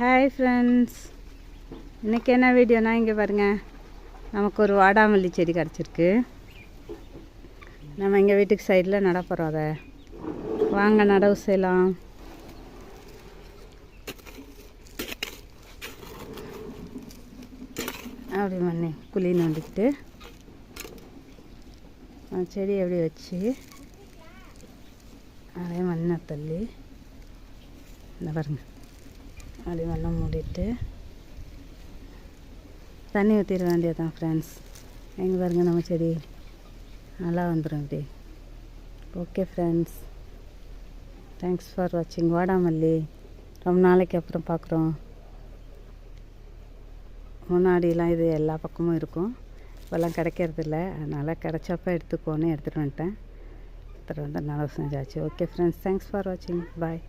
Hi friends, இன்றைக்கி என்ன வீடியோனா இங்கே பாருங்கள், நமக்கு ஒரு வாடாமல்லி செடி கிடச்சிருக்கு. நம்ம எங்கள் வீட்டுக்கு சைடில் நட போகிறோம். அதை வாங்க நடவு செய்யலாம். அப்படி மண்ணி குழி நோண்டிக்கிட்டு செடி எப்படி வச்சு அதே மண்ணை தள்ளி இந்த பாருங்கள் அப்படி மண்ணை மூடிட்டு தண்ணி ஊற்றிட வேண்டியதான் ஃப்ரெண்ட்ஸ். எங்கே பாருங்கள், நம்ம செடி நல்லா வந்துடும் இப்படி. ஓகே ஃப்ரெண்ட்ஸ், தேங்க்ஸ் ஃபார் வாட்சிங். வாடாமல்லி ரொம்ப நாளைக்கு அப்புறம் பார்க்குறோம். முன்னாடிலாம் இது எல்லா பக்கமும் இருக்கும், இப்போல்லாம் கிடைக்கிறதில்ல. அதனால் கிடைச்சப்ப எடுத்துக்கோன்னு எடுத்துகிட்டு வந்துட்டேன். எடுத்துகிட்டு வந்து நல்லா செஞ்சாச்சு. ஓகே ஃப்ரெண்ட்ஸ், தேங்க்ஸ் ஃபார் வாட்சிங். பாய்.